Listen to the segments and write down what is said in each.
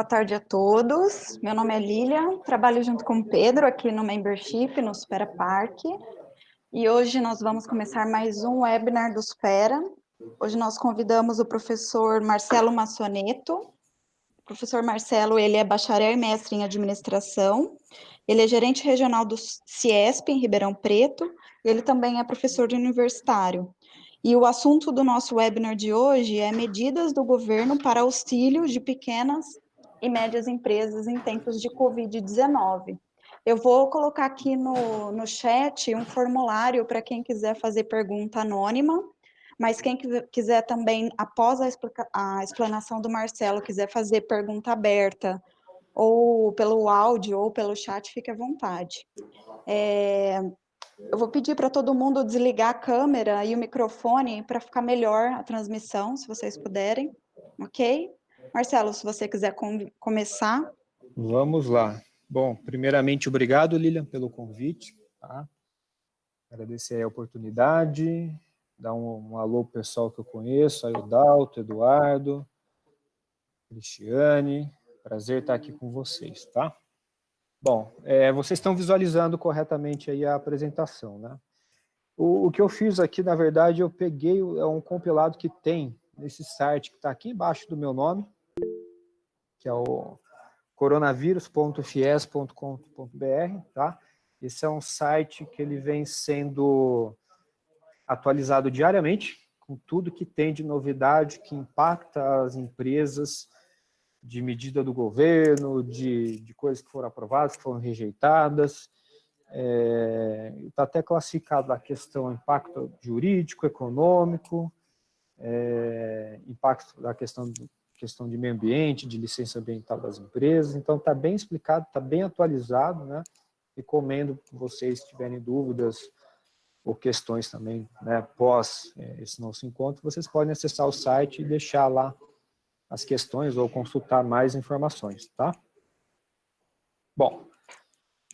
Boa tarde a todos. Meu nome é Lília, trabalho junto com o Pedro aqui no Membership, no Supera Park. E hoje nós vamos começar mais um webinar do Supera. Hoje nós convidamos o professor Marcelo Massoneto. O professor Marcelo, ele é bacharel e mestre em administração. Ele é gerente regional do CIESP, em Ribeirão Preto. Ele também é professor universitário. E o assunto do nosso webinar de hoje é medidas do governo para auxílio de pequenas e médias empresas em tempos de Covid-19. Eu vou colocar aqui no chat um formulário para quem quiser fazer pergunta anônima, mas quem quiser também, após a explanação do Marcelo, quiser fazer pergunta aberta, ou pelo áudio, ou pelo chat, fique à vontade. Eu vou pedir para todo mundo desligar a câmera e o microfone para ficar melhor a transmissão, se vocês puderem, ok? Marcelo, se você quiser começar. Vamos lá. Bom, primeiramente, obrigado, Lilian, pelo convite. Tá? Agradecer a oportunidade, dar um alô pro pessoal que eu conheço, aí o Dalto, Eduardo, Cristiane, prazer estar aqui com vocês, tá? Bom, vocês estão visualizando corretamente aí a apresentação, né? O que eu fiz aqui, na verdade, eu peguei um compilado que tem nesse site que está aqui embaixo do meu nome, que é o coronavírus.fies.com.br, tá? Esse é um site que ele vem sendo atualizado diariamente, com tudo que tem de novidade, que impacta as empresas, de medida do governo, de coisas que foram aprovadas, que foram rejeitadas. Está até classificado a questão impacto jurídico, econômico, impacto da questão de meio ambiente, de licença ambiental das empresas. Então está bem explicado, está bem atualizado, né? Recomendo que vocês tiverem dúvidas ou questões também, né, após esse nosso encontro, vocês podem acessar o site e deixar lá as questões ou consultar mais informações, tá? Bom,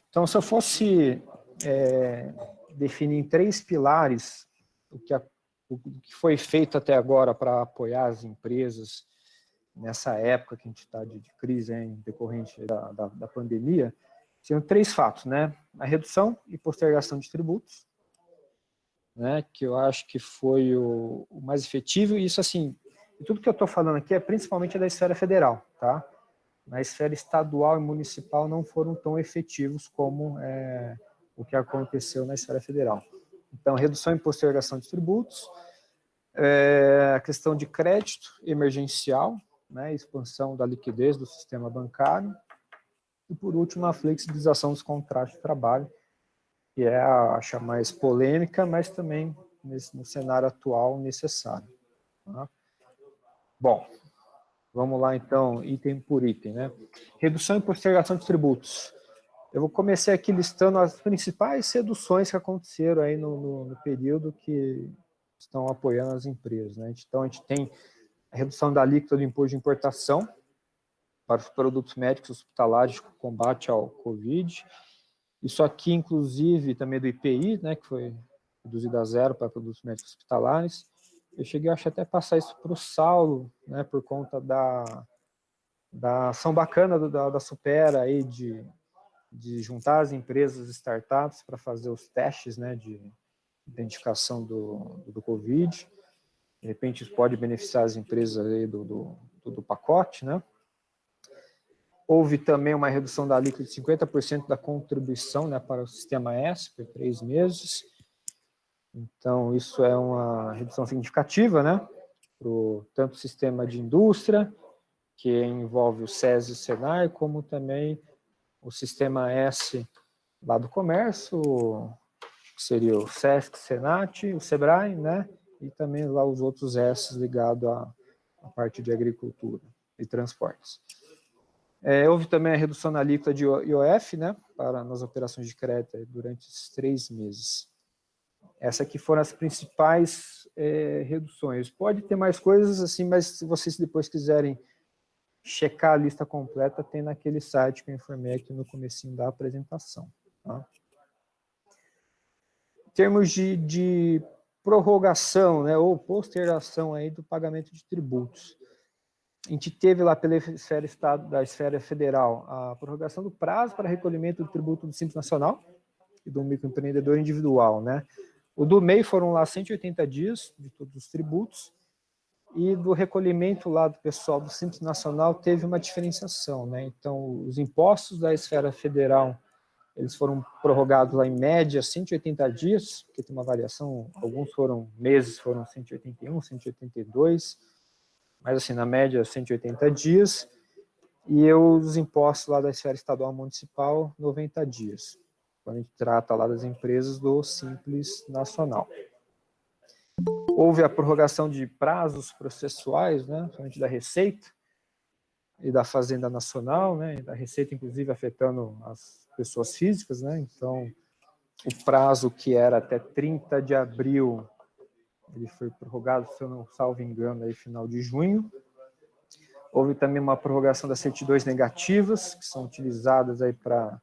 então se eu fosse definir em 3 pilares o que foi feito até agora para apoiar as empresas nessa época que a gente está de crise decorrente da pandemia, seriam 3 fatos, né? A redução e postergação de tributos, né, que eu acho que foi o mais efetivo, e isso assim, tudo que eu estou falando aqui é principalmente da esfera federal, tá? Na esfera estadual e municipal não foram tão efetivos como o que aconteceu na esfera federal. Então, redução e postergação de tributos, a questão de crédito emergencial, né, expansão da liquidez do sistema bancário, e por último, a flexibilização dos contratos de trabalho, que é a mais polêmica, mas também no cenário atual necessário. Tá? Bom, vamos lá então, item por item, né? Redução e postergação de tributos. Eu vou começar aqui listando as principais reduções que aconteceram aí no período que estão apoiando as empresas, né? Então, a gente tem a redução da alíquota do imposto de importação para os produtos médicos hospitalares com combate ao Covid. Isso aqui, inclusive, também do IPI, né, que foi reduzido a 0 para produtos médicos hospitalares. Eu cheguei, acho, até passar isso para o Saulo, né, por conta da ação bacana da Supera aí de juntar as empresas startups para fazer os testes, né, de identificação do Covid. De repente, isso pode beneficiar as empresas aí do pacote, né? Houve também uma redução da alíquota de 50% da contribuição, né, para o sistema S por 3 meses. Então, isso é uma redução significativa, né, para tanto o sistema de indústria, que envolve o SES e o Senai, como também o sistema S lá do comércio, que seria o SESC, Senat, o SEBRAE, né, e também lá os outros S ligados à parte de agricultura e transportes. Houve também a redução na alíquota de IOF, né, nas operações de crédito durante esses 3 meses. Essas aqui foram as principais reduções. Pode ter mais coisas assim, mas se vocês depois quiserem checar a lista completa, tem naquele site que eu informei aqui no comecinho da apresentação. Tá? Em termos de prorrogação, né, ou postergação aí do pagamento de tributos. a gente teve lá pela da esfera federal a prorrogação do prazo para recolhimento do tributo do Simples Nacional e do microempreendedor individual, né? O do MEI foram lá 180 dias de todos os tributos, e do recolhimento lá do pessoal do Simples Nacional teve uma diferenciação, né? Então, os impostos da esfera federal, eles foram prorrogados lá em média 180 dias, porque tem uma variação, alguns foram meses, foram 181, 182, mas assim, na média 180 dias, e os impostos lá da esfera estadual e municipal, 90 dias, quando a gente trata lá das empresas do Simples Nacional. Houve a prorrogação de prazos processuais, né, somente da Receita e da Fazenda Nacional, né, da Receita, inclusive, afetando as pessoas físicas, né, então, o prazo que era até 30 de abril, ele foi prorrogado, se eu não salvo engano, aí, final de junho. Houve também uma prorrogação das certidões negativas, que são utilizadas aí para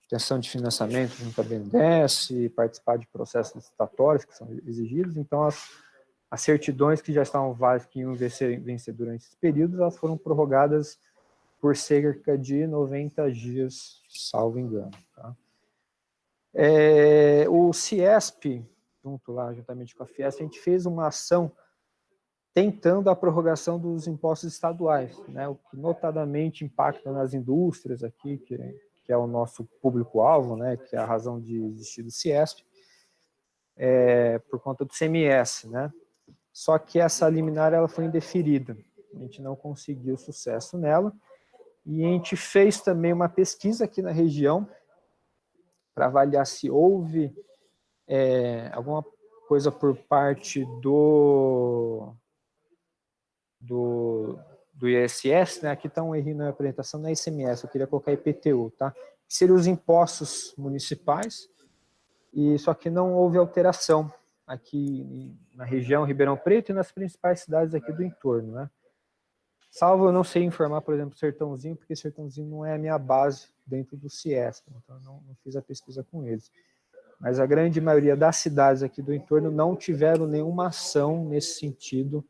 obtenção de financiamento junto à BNDES, participar de processos licitatórios que são exigidos. Então, as certidões que já estavam válidas, que iam vencer durante esses períodos, elas foram prorrogadas por cerca de 90 dias, salvo engano. Tá? O CIESP, juntamente com a Fiesp, a gente fez uma ação tentando a prorrogação dos impostos estaduais, né, o que notadamente impacta nas indústrias aqui, que é o nosso público-alvo, né, que é a razão de existir do CIESP, por conta do CMS, né. Só que essa liminar ela foi indeferida, a gente não conseguiu sucesso nela, e a gente fez também uma pesquisa aqui na região para avaliar se houve alguma coisa por parte do ISS, né? Aqui está um erro na apresentação, não é ICMS, eu queria colocar IPTU, tá? Que seriam os impostos municipais, e só que não houve alteração aqui na região Ribeirão Preto e nas principais cidades aqui do entorno, né? Salvo eu não sei informar, por exemplo, Sertãozinho, porque Sertãozinho não é a minha base dentro do CIESP, então eu não fiz a pesquisa com eles. Mas a grande maioria das cidades aqui do entorno não tiveram nenhuma ação nesse sentido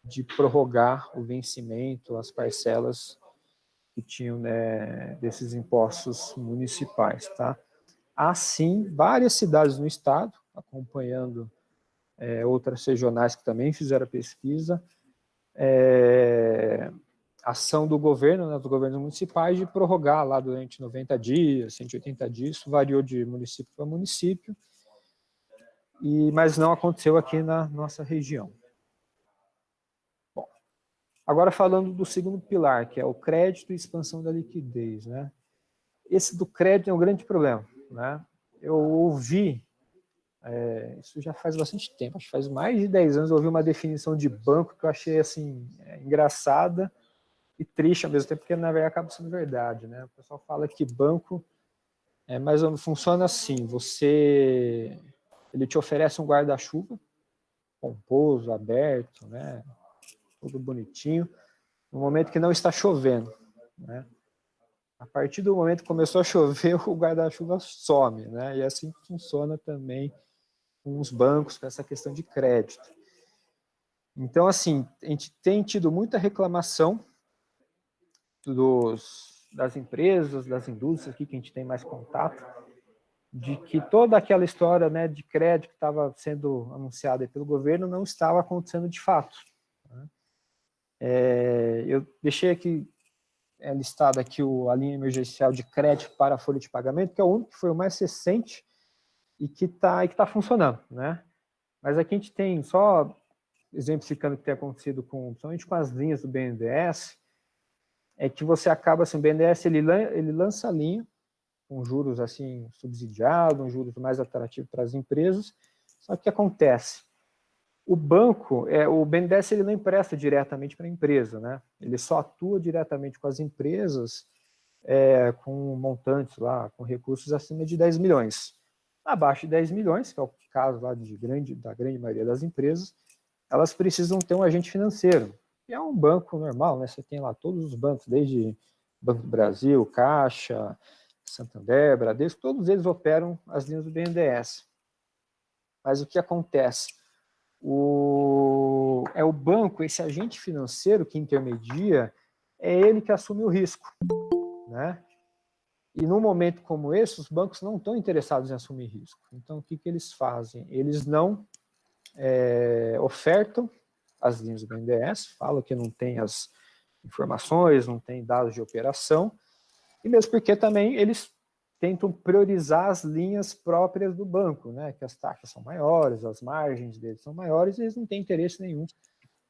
de prorrogar o vencimento, as parcelas que tinham, né, desses impostos municipais. Tá? Há, sim, várias cidades no estado, acompanhando outras regionais que também fizeram a pesquisa, ação do governo, né, dos governos municipais, de prorrogar lá durante 90 dias, 180 dias, isso variou de município para município, mas não aconteceu aqui na nossa região. Bom, agora falando do segundo pilar, que é o crédito e expansão da liquidez, né? Esse do crédito é um grande problema, né? Eu ouvi, isso já faz bastante tempo, acho que faz mais de 10 anos, eu ouvi uma definição de banco que eu achei assim, engraçada e triste ao mesmo tempo, porque na verdade acaba sendo verdade, né? O pessoal fala que banco mais ou menos funciona assim, ele te oferece um guarda-chuva, pomposo, aberto, né? Tudo bonitinho, no momento que não está chovendo, né? A partir do momento que começou a chover, o guarda-chuva some, né? E assim funciona também com os bancos, com essa questão de crédito. Então, assim, a gente tem tido muita reclamação das empresas, das indústrias aqui que a gente tem mais contato, de que toda aquela história, né, de crédito que estava sendo anunciada pelo governo não estava acontecendo de fato. Né? Eu deixei aqui listado aqui a linha emergencial de crédito para a folha de pagamento, que é o único que foi o mais recente e que tá funcionando, né? Mas aqui a gente tem, só exemplificando o que tem acontecido principalmente com as linhas do BNDES, é que você acaba, assim, o BNDES ele lança a linha com juros assim subsidiados, juros mais atrativos para as empresas, só que o que acontece? O banco, o BNDES ele não empresta diretamente para a empresa, né? Ele só atua diretamente com as empresas com montantes lá, com recursos acima de 10 milhões. Abaixo de 10 milhões, que é o caso lá da grande maioria das empresas, elas precisam ter um agente financeiro, que é um banco normal, né? Você tem lá todos os bancos, desde Banco do Brasil, Caixa, Santander, Bradesco, todos eles operam as linhas do BNDES. Mas o que acontece? é o banco, esse agente financeiro que intermedia, é ele que assume o risco, né? E num momento como esse, os bancos não estão interessados em assumir risco. Então, o que eles fazem? Eles não ofertam as linhas do BNDES, falam que não tem as informações, não tem dados de operação, e mesmo porque também eles tentam priorizar as linhas próprias do banco, né? Que as taxas são maiores, as margens deles são maiores, e eles não têm interesse nenhum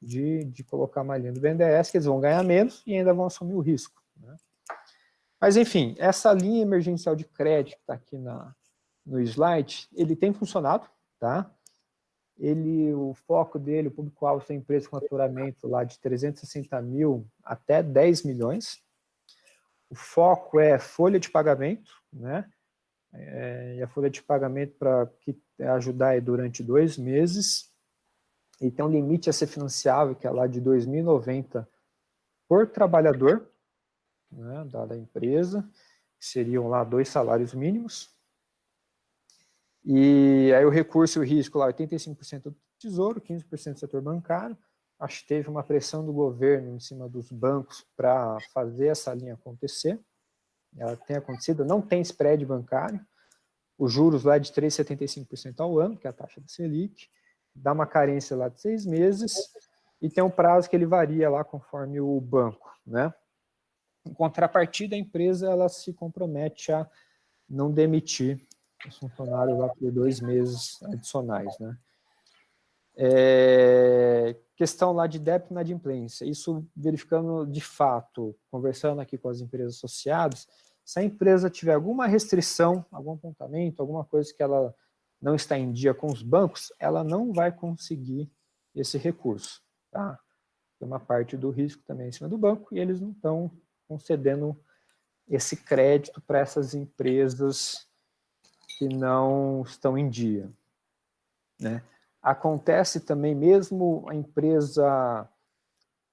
de colocar uma linha do BNDES, que eles vão ganhar menos e ainda vão assumir o risco, né? Mas, enfim, essa linha emergencial de crédito que está aqui no slide, ele tem funcionado, tá? O foco dele, o público-alvo da empresa com faturamento lá de 360 mil até 10 milhões. O foco é folha de pagamento, né? E a folha de pagamento para ajudar aí durante 2 meses. E tem um limite a ser financiável, que é lá de R$ 2.090 por trabalhador, né, da empresa, que seriam lá 2 salários mínimos. E aí o recurso e o risco lá, 85% do Tesouro, 15% do setor bancário. Acho que teve uma pressão do governo em cima dos bancos para fazer essa linha acontecer. Ela tem acontecido, não tem spread bancário. Os juros lá é de 3,75% ao ano, que é a taxa da Selic. Dá uma carência lá de 6 meses e tem um prazo que ele varia lá conforme o banco, né? Em contrapartida, a empresa ela se compromete a não demitir os funcionários lá por 2 meses adicionais, né? Questão lá de débito e inadimplência. Isso verificando de fato, conversando aqui com as empresas associadas, se a empresa tiver alguma restrição, algum apontamento, alguma coisa que ela não está em dia com os bancos, ela não vai conseguir esse recurso, tá? Tem uma parte do risco também em cima do banco e eles não estão concedendo esse crédito para essas empresas que não estão em dia, né? Acontece também, mesmo a empresa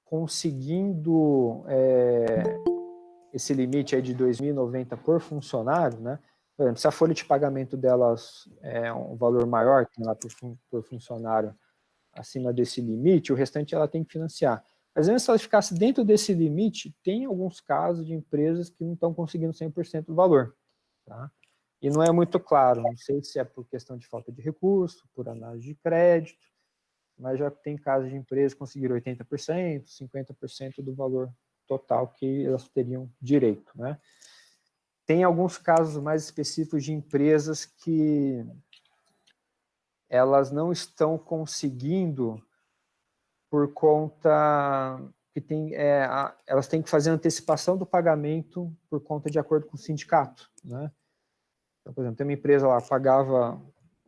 conseguindo esse limite aí de 2.090 por funcionário, né? Por exemplo, se a folha de pagamento delas é um valor maior que lá por funcionário acima desse limite, o restante ela tem que financiar. Mas mesmo se ela ficasse dentro desse limite, tem alguns casos de empresas que não estão conseguindo 100% do valor, tá? E não é muito claro, não sei se é por questão de falta de recurso, por análise de crédito, mas já tem casos de empresas que conseguiram 80%, 50% do valor total que elas teriam direito, né? Tem alguns casos mais específicos de empresas que elas não estão conseguindo por conta que elas têm que fazer antecipação do pagamento por conta de acordo com o sindicato, né? Então, por exemplo, tem uma empresa lá que pagava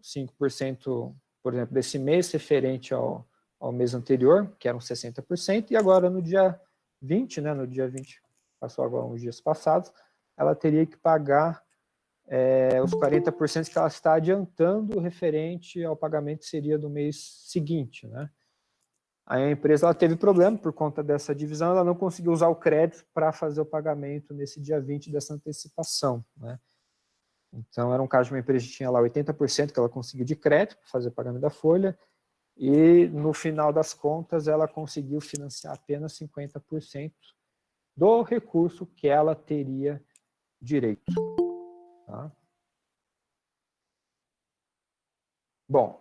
5%, por exemplo, desse mês referente ao mês anterior, que eram 60%, e agora no dia 20, né, no dia 20, passou agora uns dias passados, ela teria que pagar os 40% que ela está adiantando referente ao pagamento que seria do mês seguinte, né? Aí a empresa ela teve problema por conta dessa divisão, ela não conseguiu usar o crédito para fazer o pagamento nesse dia 20 dessa antecipação, né? Então, era um caso de uma empresa que tinha lá 80% que ela conseguiu de crédito para fazer o pagamento da folha, e no final das contas ela conseguiu financiar apenas 50% do recurso que ela teria direito. Tá? Bom,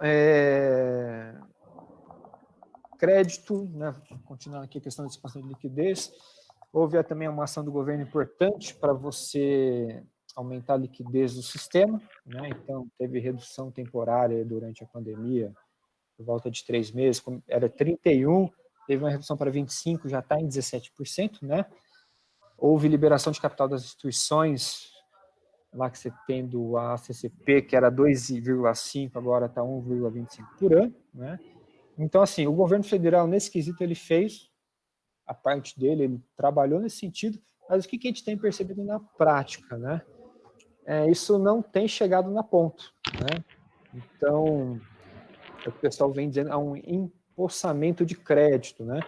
crédito, né, continuando aqui a questão de expansão de liquidez, houve também uma ação do governo importante para você aumentar a liquidez do sistema, né? Então teve redução temporária durante a pandemia, por volta de 3 meses, era 31%, teve uma redução para 25%, já está em 17%, né? Houve liberação de capital das instituições, lá que você tem do ACCP, que era 2,5%, agora está 1,25% por ano, né? Então, assim, o governo federal, nesse quesito, ele fez a parte dele, ele trabalhou nesse sentido, mas o que a gente tem percebido na prática, né? Isso não tem chegado na ponta, né? Então, o pessoal vem dizendo, há um empossamento de crédito, né?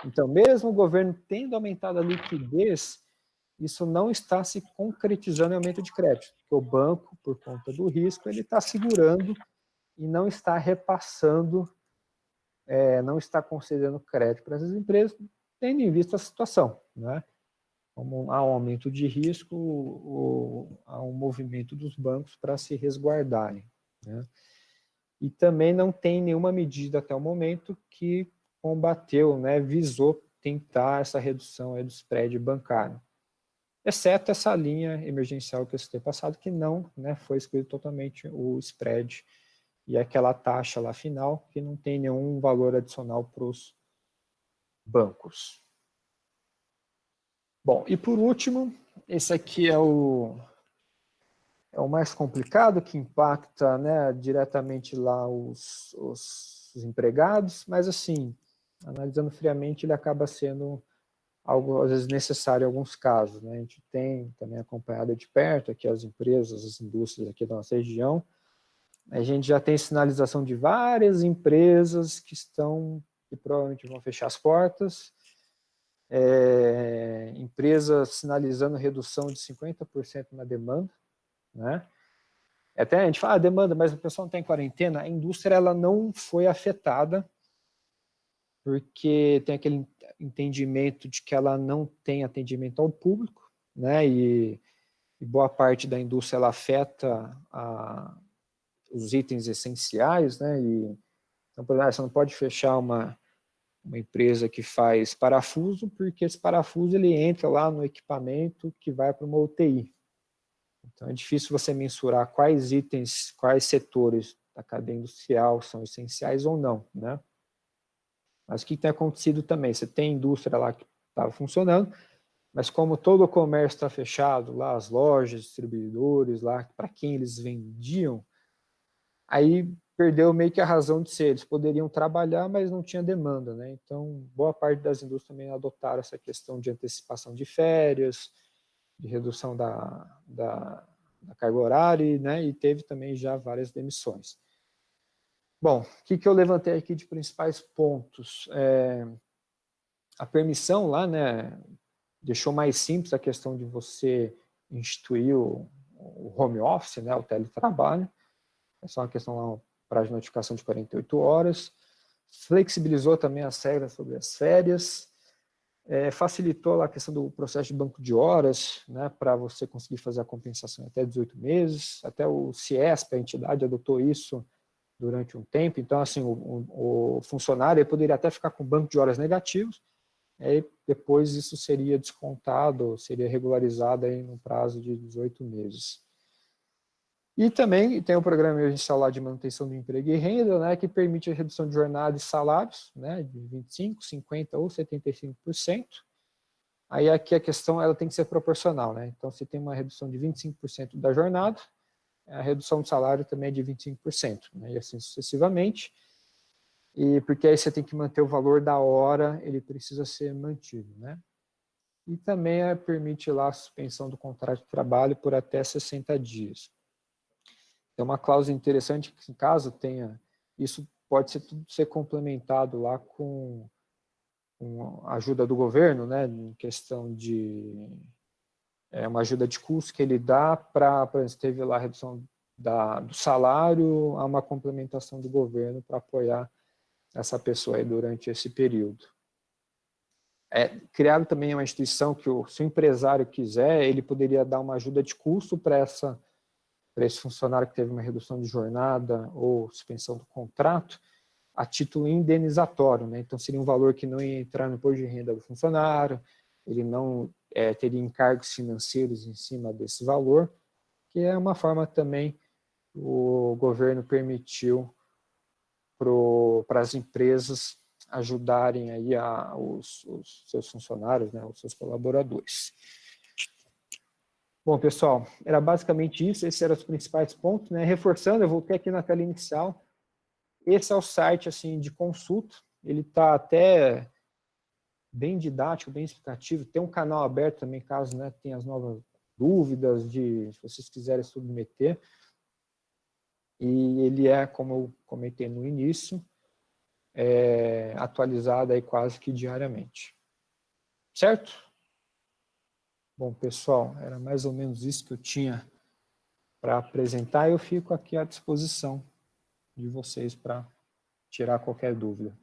Então, mesmo o governo tendo aumentado a liquidez, isso não está se concretizando em aumento de crédito, porque o banco, por conta do risco, ele está segurando e não está repassando não está concedendo crédito para essas empresas, tendo em vista a situação, né? Como há um aumento de risco, ou há um movimento dos bancos para se resguardarem, né? E também não tem nenhuma medida até o momento que combateu, né, visou tentar essa redução aí do spread bancário, exceto essa linha emergencial que eu citei passado, que não, né, foi excluído totalmente o spread e aquela taxa lá final, que não tem nenhum valor adicional para os bancos. Bom, e por último, esse aqui é o mais complicado, que impacta, né, diretamente lá os empregados, mas assim, analisando friamente, ele acaba sendo algo, às vezes, necessário em alguns casos, né? A gente tem também acompanhado de perto aqui as empresas, as indústrias aqui da nossa região. A gente já tem sinalização de várias empresas que provavelmente vão fechar as portas, empresas sinalizando redução de 50% na demanda, né? Até a gente fala demanda, mas o pessoal não tem quarentena. A indústria ela não foi afetada, porque tem aquele entendimento de que ela não tem atendimento ao público, né? E boa parte da indústria ela afeta os itens essenciais, né? Então, por exemplo, você não pode fechar uma empresa que faz parafuso, porque esse parafuso ele entra lá no equipamento que vai para uma UTI. Então é difícil você mensurar quais itens, quais setores da cadeia industrial são essenciais ou não, né? Mas o que tem acontecido também? Você tem indústria lá que estava funcionando, mas como todo o comércio está fechado, lá as lojas, distribuidores, lá para quem eles vendiam, aí perdeu meio que a razão de ser. Eles poderiam trabalhar, mas não tinha demanda, né? Então, boa parte das indústrias também adotaram essa questão de antecipação de férias, de redução da carga horária, né? E teve também já várias demissões. Bom, o que eu levantei aqui de principais pontos? A permissão lá, né, deixou mais simples a questão de você instituir o home office, né, o teletrabalho. É só uma questão lá, prazo de notificação de 48 horas. Flexibilizou também as regras sobre as férias. Facilitou lá a questão do processo de banco de horas, né, para você conseguir fazer a compensação até 18 meses. Até o CIESP, a entidade, adotou isso durante um tempo. Então, assim, o funcionário poderia até ficar com banco de horas negativos, aí depois isso seria descontado, seria regularizado aí no prazo de 18 meses. E também tem o programa emergencial lá de manutenção do emprego e renda, né, que permite a redução de jornada e salários, né, de 25%, 50% ou 75%. Aí aqui a questão ela tem que ser proporcional, né? Então, se tem uma redução de 25% da jornada, a redução do salário também é de 25%, né? E assim sucessivamente. E porque aí você tem que manter o valor da hora, ele precisa ser mantido, né? E também permite lá a suspensão do contrato de trabalho por até 60 dias. Tem uma cláusula interessante que, caso tenha, isso pode ser complementado lá com a ajuda do governo, né, em questão de uma ajuda de custo que ele dá para, por exemplo, teve lá a redução do salário, a uma complementação do governo para apoiar essa pessoa aí durante esse período. Criado também uma instituição que, se o empresário quiser, ele poderia dar uma ajuda de custo para esse funcionário que teve uma redução de jornada ou suspensão do contrato, a título indenizatório, né? Então seria um valor que não ia entrar no imposto de renda do funcionário, ele não teria encargos financeiros em cima desse valor, que é uma forma também o governo permitiu para as empresas ajudarem aí os seus funcionários, né, os seus colaboradores. Bom, pessoal, era basicamente isso, esses eram os principais pontos, né? Reforçando, eu voltei aqui na tela inicial. Esse é o site assim, de consulta, ele está até bem didático, bem explicativo. Tem um canal aberto também, caso, né, tenha as novas dúvidas, se vocês quiserem submeter. E ele como eu comentei no início, atualizado aí quase que diariamente. Certo? Bom, pessoal, era mais ou menos isso que eu tinha para apresentar. Eu fico aqui à disposição de vocês para tirar qualquer dúvida.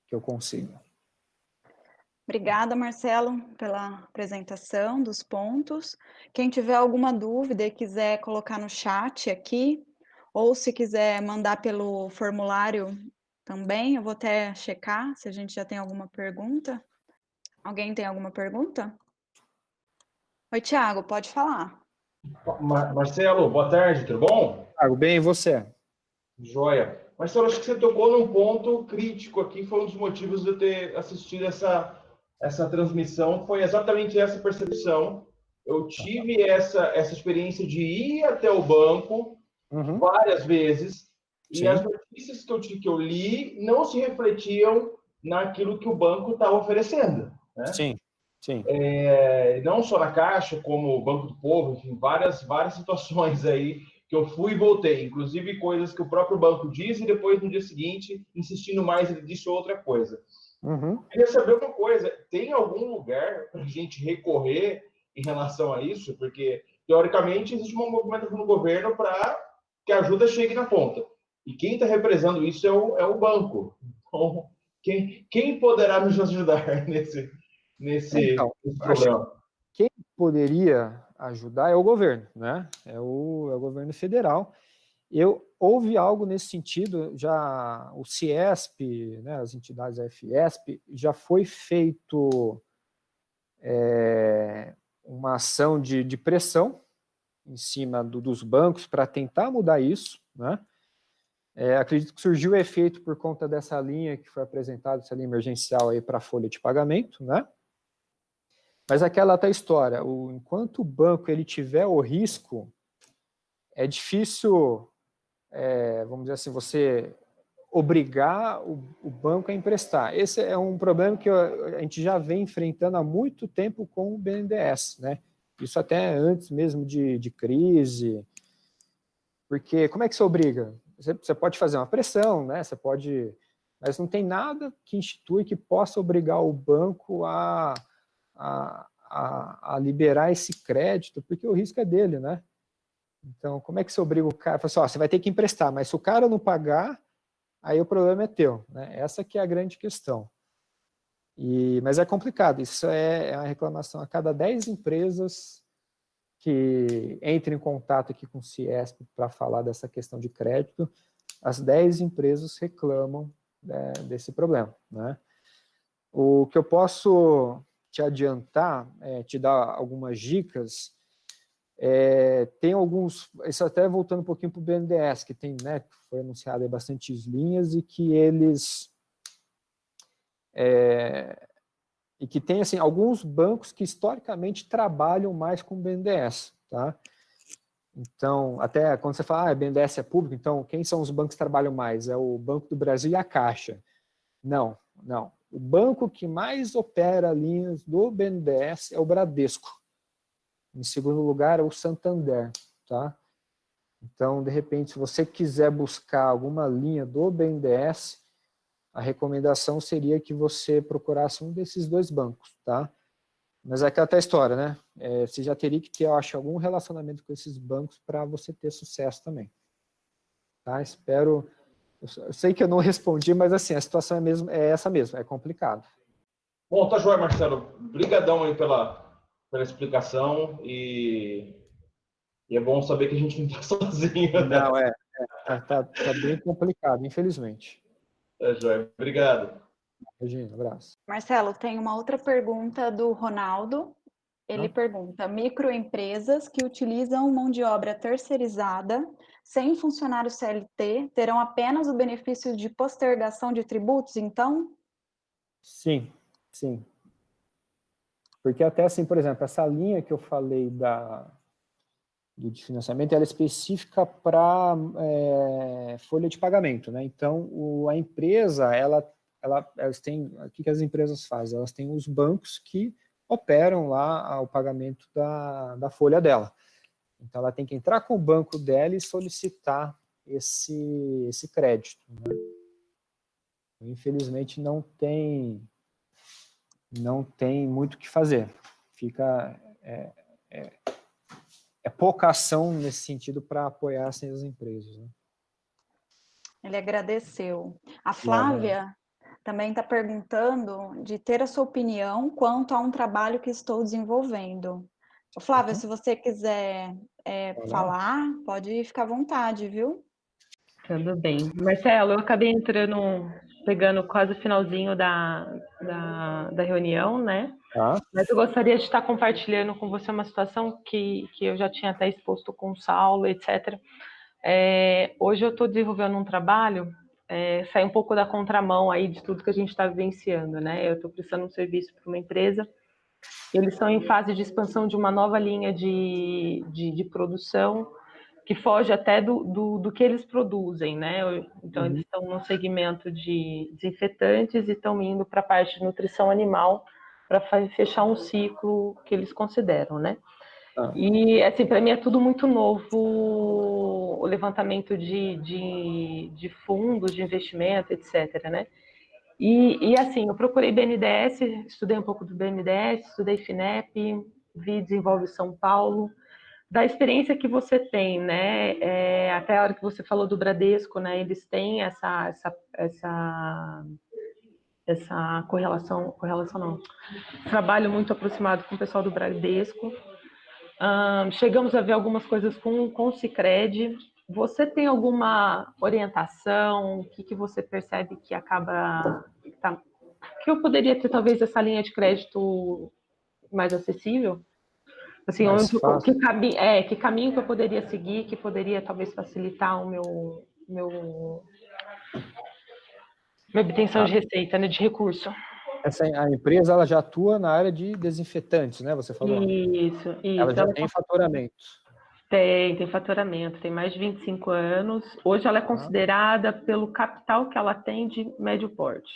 que eu consiga. Obrigada, Marcelo, pela apresentação dos pontos. Quem tiver alguma dúvida e quiser colocar no chat aqui, ou se quiser mandar pelo formulário também, eu vou até checar se a gente já tem alguma pergunta. Alguém tem alguma pergunta? Oi, Thiago, pode falar. Marcelo, boa tarde, tudo bom? Thiago, bem, e você? Joia. Marcelo, acho que você tocou num ponto crítico aqui, foi um dos motivos de eu ter assistido essa transmissão, foi exatamente essa percepção. Eu tive essa experiência de ir até o banco várias vezes, e as notícias que eu li não se refletiam naquilo que o banco estava oferecendo, né? Sim. Não só na Caixa, como o Banco do Povo, enfim, várias situações aí que eu fui e voltei, inclusive coisas que o próprio banco diz e depois no dia seguinte, insistindo mais, ele disse outra coisa. Queria saber uma coisa, tem algum lugar para a gente recorrer em relação a isso? Porque, teoricamente, existe uma movimentação no governo para que a ajuda chegue na ponta. E quem está representando isso é o banco. Então, quem poderá nos ajudar nesse problema? Quem poderia ajudar é o governo, né? É o governo federal. Houve algo nesse sentido, já o CIESP, né, as entidades da Fiesp, já foi feito uma ação de pressão em cima dos bancos para tentar mudar isso, né? Acredito que surgiu o efeito por conta dessa linha que foi apresentada, essa linha emergencial aí para a folha de pagamento, né? Mas aquela outra história, enquanto o banco ele tiver o risco, é difícil, vamos dizer assim, você obrigar o banco a emprestar. Esse é um problema que a gente já vem enfrentando há muito tempo com o BNDES, né? Isso até antes mesmo de crise, porque como é que você obriga? Você pode fazer uma pressão, né? Você pode, mas não tem nada que institui que possa obrigar o banco a liberar esse crédito, porque o risco é dele, né? Então, como é que você obriga o cara? Fala assim, ó, você vai ter que emprestar, mas se o cara não pagar, aí o problema é teu, né? Essa que é a grande questão. Mas é complicado, isso é uma reclamação a cada 10 empresas que entram em contato aqui com o Ciesp para falar dessa questão de crédito, as 10 empresas reclamam desse problema, né? O que eu posso te adiantar, te dar algumas dicas, tem alguns, isso até voltando um pouquinho para o BNDES, que tem, né, foi anunciado aí bastantes linhas e que eles, e que tem, assim, alguns bancos que historicamente trabalham mais com o BNDES, tá? Então, até quando você fala, BNDES é público, então quem são os bancos que trabalham mais? É o Banco do Brasil e a Caixa. Não. O banco que mais opera linhas do BNDES é o Bradesco. Em segundo lugar é o Santander, tá? Então, de repente, se você quiser buscar alguma linha do BNDES, a recomendação seria que você procurasse um desses dois bancos, tá? Mas é aquela história, né? Você já teria que ter, eu acho, algum relacionamento com esses bancos para você ter sucesso também. Tá? Espero... Eu sei que eu não respondi, mas assim, a situação é essa mesmo, é complicado. Bom, tá joia, Marcelo. Obrigadão aí pela explicação e é bom saber que a gente não está sozinho. Não, tá bem complicado, infelizmente. Tá joia. Obrigado. Regina, abraço. Marcelo, tem uma outra pergunta do Ronaldo. Ele pergunta: microempresas que utilizam mão de obra terceirizada sem funcionário CLT terão apenas o benefício de postergação de tributos, então? Sim. Porque até assim, por exemplo, essa linha que eu falei de financiamento, ela é específica para folha de pagamento, né? Então, a empresa, elas têm, o que as empresas fazem? Elas têm os bancos que operam lá o pagamento da folha dela. Então, ela tem que entrar com o banco dela e solicitar esse crédito, né? Infelizmente, não tem muito o que fazer. Fica... pouca ação nesse sentido para apoiar essas empresas, né? Ele agradeceu. A Flávia também está perguntando de ter a sua opinião quanto a um trabalho que estou desenvolvendo. Ô, Flávia, se você quiser falar, pode ficar à vontade, viu? Tudo bem. Marcelo, eu acabei pegando quase o finalzinho da reunião, né? Mas eu gostaria de estar compartilhando com você uma situação que eu já tinha até exposto com o Saulo, etc. Hoje eu estou desenvolvendo um trabalho, sai um pouco da contramão aí de tudo que a gente está vivenciando, né? Eu estou prestando um serviço para uma empresa, eles estão em fase de expansão de uma nova linha de produção, que foge até do que eles produzem, né? Então, eles estão no segmento de desinfetantes e estão indo para a parte de nutrição animal para fechar um ciclo que eles consideram, né? E, assim, para mim é tudo muito novo, o levantamento de fundos, de investimento, etc., né? E, assim, eu procurei BNDES, estudei um pouco do BNDES, estudei FINEP, vi Desenvolve São Paulo, da experiência que você tem, né? Até a hora que você falou do Bradesco, né? Eles têm essa correlação não, trabalho muito aproximado com o pessoal do Bradesco. Chegamos a ver algumas coisas com o Sicredi. Você tem alguma orientação? O que você percebe que acaba... que eu poderia ter, talvez, essa linha de crédito mais acessível? Assim, que caminho que eu poderia seguir, que poderia talvez facilitar minha obtenção de receita, né, de recurso. A empresa ela já atua na área de desinfetantes, né? Você falou. Isso. Ela já tem faturamento. Tem faturamento, tem mais de 25 anos. Hoje ela é considerada pelo capital que ela tem de médio porte.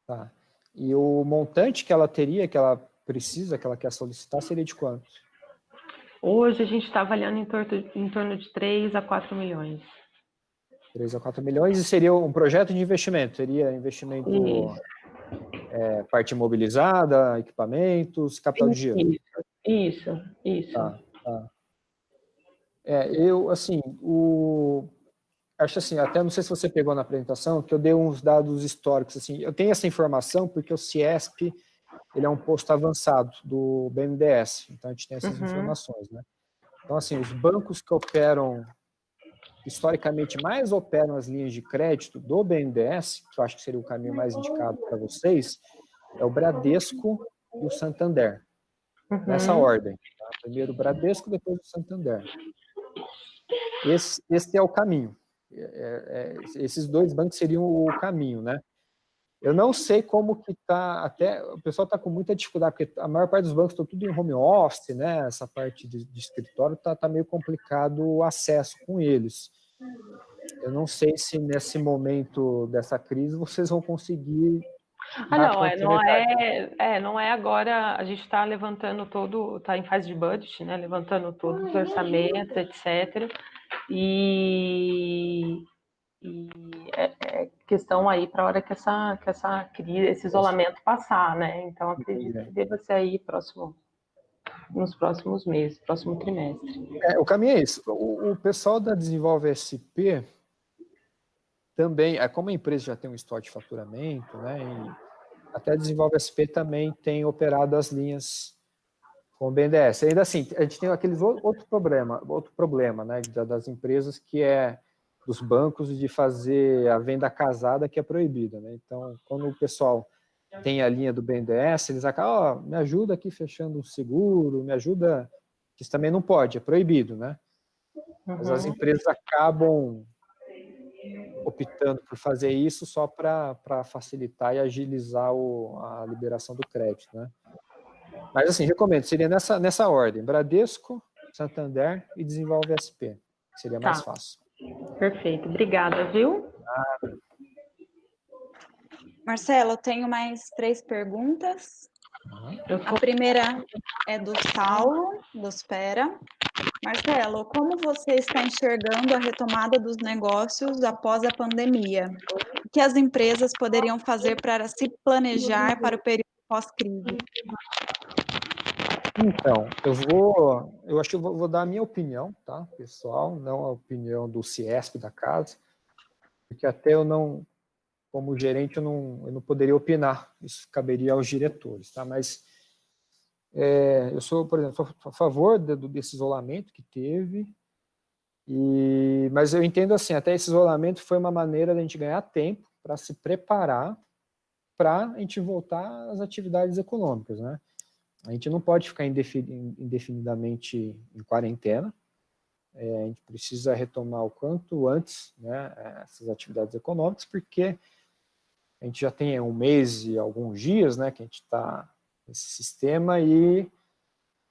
Tá. E o montante que ela teria, que ela precisa, que ela quer solicitar, seria de quanto? Hoje a gente está avaliando em torno de 3 a 4 milhões. 3 a 4 milhões, e seria um projeto de investimento? Seria investimento, parte imobilizada, equipamentos, capital de giro? Isso. Tá. Eu, assim, acho assim, até não sei se você pegou na apresentação, que eu dei uns dados históricos, assim, eu tenho essa informação porque o Ciesp, ele é um posto avançado do BNDES, então a gente tem essas informações, né? Então, assim, os bancos que operam, historicamente, mais operam as linhas de crédito do BNDES, que eu acho que seria o caminho mais indicado para vocês, é o Bradesco e o Santander, nessa ordem. Tá? Primeiro o Bradesco, depois o Santander. Esse é o caminho. Esses dois bancos seriam o caminho, né? Eu não sei como que está, até o pessoal está com muita dificuldade, porque a maior parte dos bancos estão tudo em home office, né? Essa parte de escritório está meio complicado o acesso com eles. Eu não sei se nesse momento dessa crise vocês vão conseguir... não é agora, a gente está levantando está em fase de budget, né? Levantando todos os orçamentos, etc. E é questão aí para a hora que essa crise, esse isolamento passar, né? Então, acredito que deva ser aí nos próximos meses, próximo trimestre. O caminho é esse. O pessoal da Desenvolve SP também, como a empresa já tem um estoque de faturamento, né? E até a Desenvolve SP também tem operado as linhas com o BNDES. Ainda assim, a gente tem outro problema, né? Das empresas que dos bancos de fazer a venda casada, que é proibida, né? Então, quando o pessoal tem a linha do BNDES, eles acabam, me ajuda aqui fechando um seguro, me ajuda, que isso também não pode, é proibido, né? Mas as empresas acabam optando por fazer isso só para facilitar e agilizar a liberação do crédito, né? Mas, assim, recomendo, seria nessa ordem, Bradesco, Santander e Desenvolve SP, que seria mais fácil. Perfeito, obrigada, viu? Marcelo, eu tenho mais 3 perguntas. A primeira é do Saulo, do Spera. Marcelo, como você está enxergando a retomada dos negócios após a pandemia? O que as empresas poderiam fazer para se planejar para o período pós-crise? Então, eu acho que eu vou dar a minha opinião, tá, pessoal, não a opinião do Ciesp da casa, porque até eu não como gerente, eu não poderia opinar, isso caberia aos diretores, tá? Mas eu sou, por exemplo, a favor desse isolamento que teve, mas eu entendo assim, até esse isolamento foi uma maneira de a gente ganhar tempo para se preparar para a gente voltar às atividades econômicas, né? A gente não pode ficar indefinidamente em quarentena, a gente precisa retomar o quanto antes, né, essas atividades econômicas, porque a gente já tem 1 mês e alguns dias, né, que a gente está nesse sistema e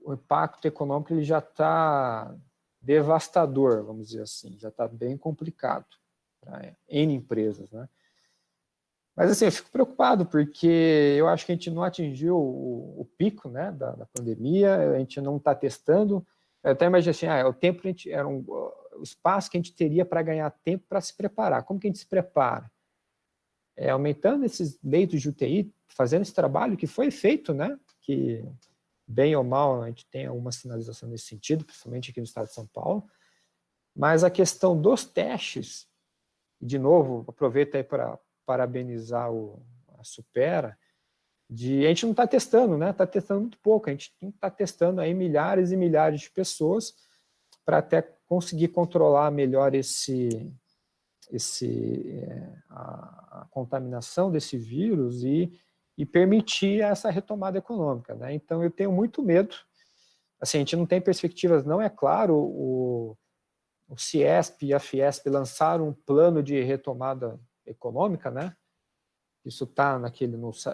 o impacto econômico ele já está devastador, vamos dizer assim, já está bem complicado para N empresas, né? Mas assim, eu fico preocupado porque eu acho que a gente não atingiu o pico, né, da pandemia, a gente não está testando. Eu até imagino assim, o tempo era o espaço que a gente teria para ganhar tempo para se preparar. Como que a gente se prepara? Aumentando esses leitos de UTI, fazendo esse trabalho que foi feito, né, que bem ou mal a gente tem alguma sinalização nesse sentido, principalmente aqui no estado de São Paulo. Mas a questão dos testes, de novo, aproveito aí para parabenizar a Supera, a gente não está testando, né? Está testando muito pouco, a gente está testando aí milhares e milhares de pessoas para até conseguir controlar melhor a contaminação desse vírus e permitir essa retomada econômica, né? Então eu tenho muito medo, assim, a gente não tem perspectivas, não é claro, o Ciesp e a Fiesp lançaram um plano de retomada econômica, né? Isso está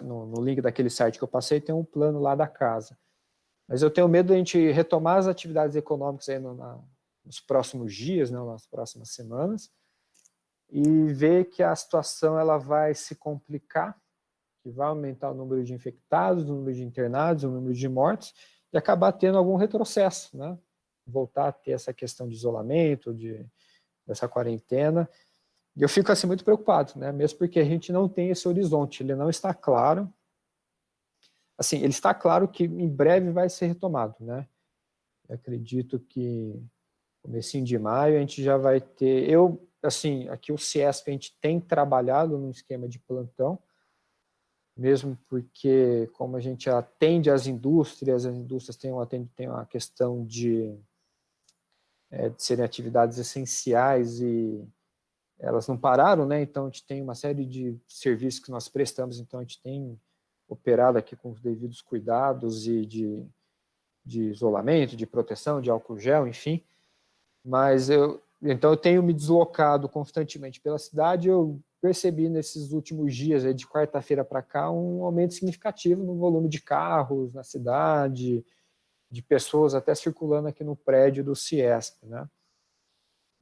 no link daquele site que eu passei, tem um plano lá da casa. Mas eu tenho medo de a gente retomar as atividades econômicas aí nos próximos dias, né, nas próximas semanas, e ver que a situação ela vai se complicar, que vai aumentar o número de infectados, o número de internados, o número de mortes, e acabar tendo algum retrocesso, né? Voltar a ter essa questão de isolamento, dessa quarentena. E eu fico assim muito preocupado, né? Mesmo porque a gente não tem esse horizonte, ele não está claro. Assim, ele está claro que em breve vai ser retomado, né? Eu acredito que comecinho de maio a gente já vai ter. Assim, aqui o Ciesp a gente tem trabalhado num esquema de plantão, mesmo porque como a gente atende as indústrias têm uma questão de serem atividades essenciais e elas não pararam, né? Então a gente tem uma série de serviços que nós prestamos, então a gente tem operado aqui com os devidos cuidados e de isolamento, de proteção, de álcool gel, enfim. Mas então eu tenho me deslocado constantemente pela cidade. Eu percebi nesses últimos dias, de quarta-feira para cá, um aumento significativo no volume de carros na cidade, de pessoas até circulando aqui no prédio do Ciesp, né?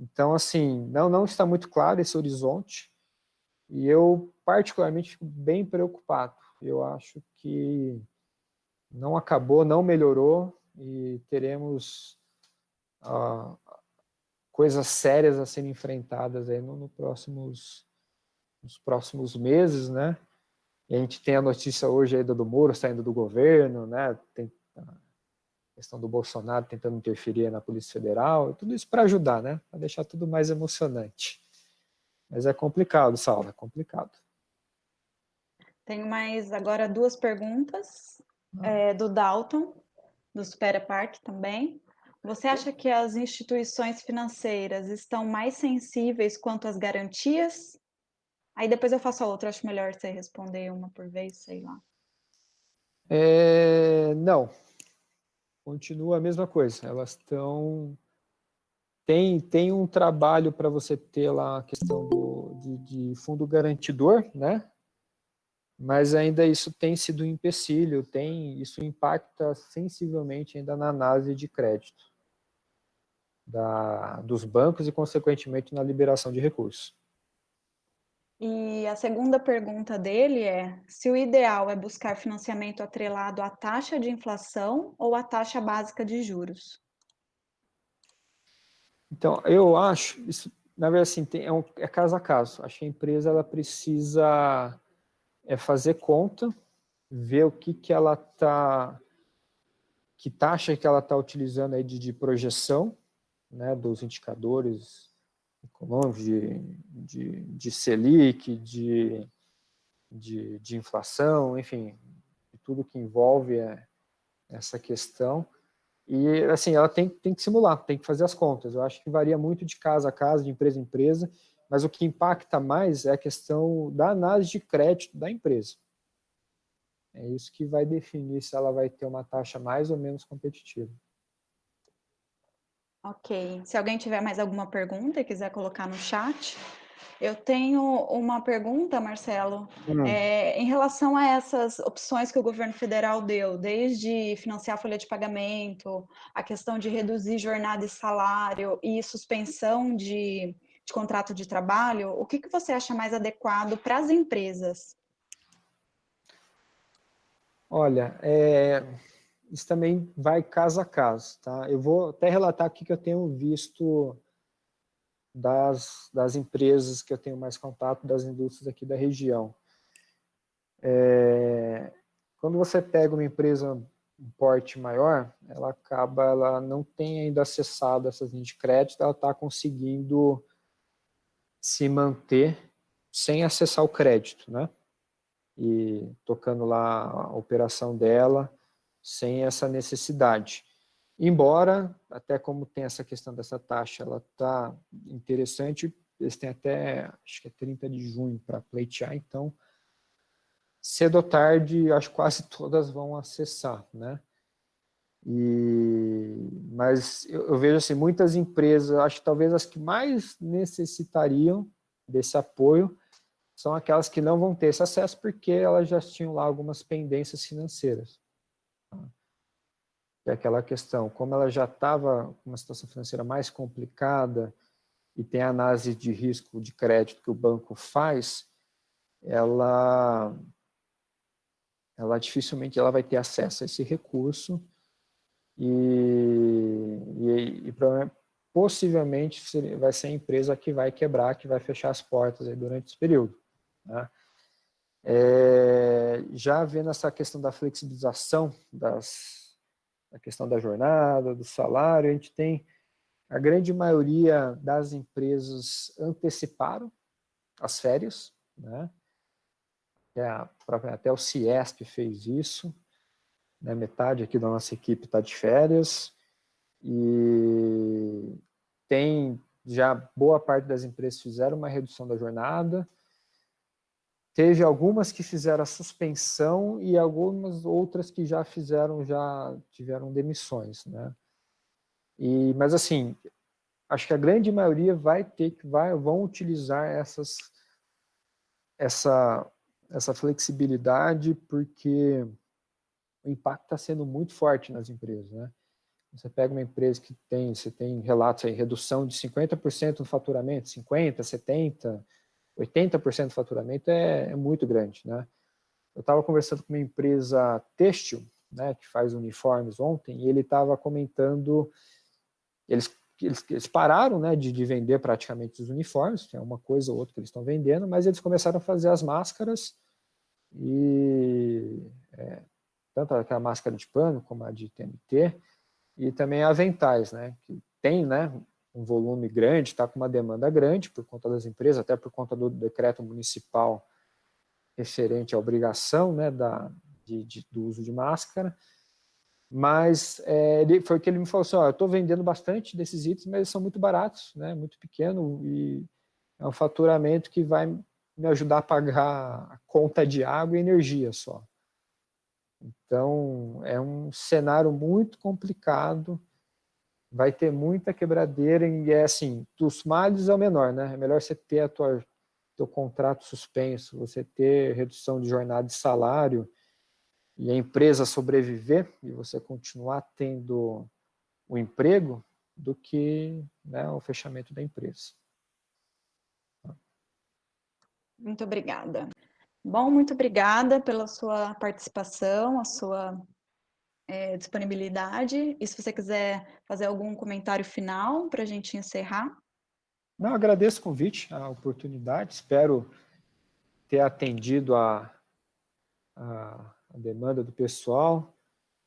Então, assim, não está muito claro esse horizonte e eu, particularmente, fico bem preocupado. Eu acho que não acabou, não melhorou e teremos coisas sérias a serem enfrentadas aí nos próximos meses, né? E a gente tem a notícia hoje aí do Moro saindo do governo, né? Tem a questão do Bolsonaro tentando interferir na Polícia Federal, tudo isso para ajudar, né? Para deixar tudo mais emocionante. Mas é complicado, Saulo, é complicado. Tenho mais agora 2 perguntas do Dalton, do Supera Park também. Você acha que as instituições financeiras estão mais sensíveis quanto às garantias? Aí depois eu faço a outra, acho melhor você responder uma por vez, sei lá. Não, continua a mesma coisa. Elas estão... Tem um trabalho para você ter lá a questão de fundo garantidor, né? Mas ainda isso tem sido um empecilho, isso impacta sensivelmente ainda na análise de crédito dos bancos e, consequentemente, na liberação de recursos. E a segunda pergunta dele é se o ideal é buscar financiamento atrelado à taxa de inflação ou à taxa básica de juros. Então, eu acho, isso, na verdade, assim, é caso a caso. Acho que a empresa ela precisa fazer conta, ver o que ela que taxa que ela está utilizando aí de projeção, né, dos indicadores econômicos, de Selic, de de inflação, enfim, de tudo que envolve essa questão. E, assim, ela tem que simular, tem que fazer as contas. Eu acho que varia muito de casa a casa, de empresa a empresa, mas o que impacta mais é a questão da análise de crédito da empresa. É isso que vai definir se ela vai ter uma taxa mais ou menos competitiva. Ok. Se alguém tiver mais alguma pergunta e quiser colocar no chat. Eu tenho uma pergunta, Marcelo, em relação a essas opções que o governo federal deu, desde financiar a folha de pagamento, a questão de reduzir jornada e salário e suspensão de contrato de trabalho, o que você acha mais adequado para as empresas? Olha, isso também vai caso a caso, tá? Eu vou até relatar o que eu tenho visto das empresas que eu tenho mais contato, das indústrias aqui da região. Quando você pega uma empresa um porte maior, ela não tem ainda acessado essas linhas de crédito, ela está conseguindo se manter sem acessar o crédito, né? E tocando lá a operação dela sem essa necessidade. Embora, até como tem essa questão dessa taxa, ela está interessante, eles têm até, acho que é 30 de junho para pleitear, então, cedo ou tarde, acho que quase todas vão acessar, né? Mas eu vejo assim, muitas empresas, acho que talvez as que mais necessitariam desse apoio são aquelas que não vão ter esse acesso porque elas já tinham lá algumas pendências financeiras. É aquela questão, como ela já estava com uma situação financeira mais complicada e tem a análise de risco de crédito que o banco faz, ela dificilmente ela vai ter acesso a esse recurso e possivelmente vai ser a empresa que vai quebrar, que vai fechar as portas aí durante esse período, né? Já vendo essa questão da flexibilização da questão da jornada, do salário, a gente tem a grande maioria das empresas anteciparam as férias, né? Até o Ciesp fez isso, né? Metade aqui da nossa equipe está de férias e tem já boa parte das empresas fizeram uma redução da jornada. Teve algumas que fizeram a suspensão e algumas outras que já tiveram demissões, né? Mas assim, acho que a grande maioria vão utilizar essa flexibilidade porque o impacto está sendo muito forte nas empresas, né? Você pega uma empresa que você tem relatos aí, redução de 50% no faturamento, 50%, 70%, 80% do faturamento é muito grande, né? Eu estava conversando com uma empresa têxtil, né, que faz uniformes ontem, e ele estava comentando, eles pararam, né, de vender praticamente os uniformes, tem uma coisa ou outra que eles estão vendendo, mas eles começaram a fazer as máscaras, tanto aquela máscara de pano como a de TNT, e também aventais, né, que tem, né, um volume grande, está com uma demanda grande por conta das empresas, até por conta do decreto municipal referente à obrigação, né, do uso de máscara, mas foi o que ele me falou assim, eu estou vendendo bastante desses itens, mas eles são muito baratos, né, muito pequeno, e é um faturamento que vai me ajudar a pagar a conta de água e energia só. Então, é um cenário muito complicado, vai ter muita quebradeira e assim, dos males é o menor, né? É melhor você ter teu contrato suspenso, você ter redução de jornada de salário e a empresa sobreviver e você continuar tendo o emprego do que, né, o fechamento da empresa. Muito obrigada. Bom, muito obrigada pela sua participação, a sua disponibilidade. E se você quiser fazer algum comentário final para a gente encerrar. Não, agradeço o convite, a oportunidade, espero ter atendido a demanda do pessoal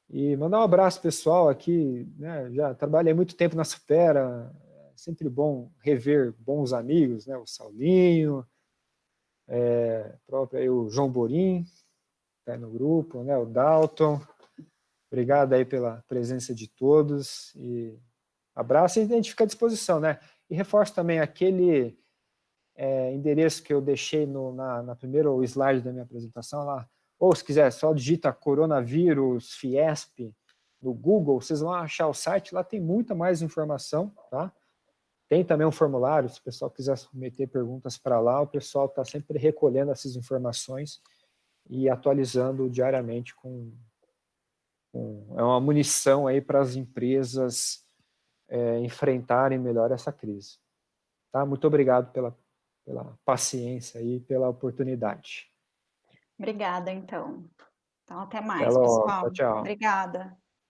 e mandar um abraço pessoal aqui, né, já trabalhei muito tempo na Supera, é sempre bom rever bons amigos, né, o Saulinho, próprio aí o João Borim, tá no grupo, né, o Dalton. Obrigado aí pela presença de todos e abraço, e a gente fica à disposição, né? E reforço também aquele endereço que eu deixei na primeiro slide da minha apresentação lá, ou se quiser, só digita coronavírus, Fiesp, no Google, vocês vão achar o site, lá tem muita mais informação, tá? Tem também um formulário, se o pessoal quiser submeter perguntas para lá, o pessoal está sempre recolhendo essas informações e atualizando diariamente é uma munição aí para as empresas enfrentarem melhor essa crise. Tá? Muito obrigado pela paciência e pela oportunidade. Obrigada, então. Então, até mais, Até logo. pessoal. Tchau, tchau. Obrigada.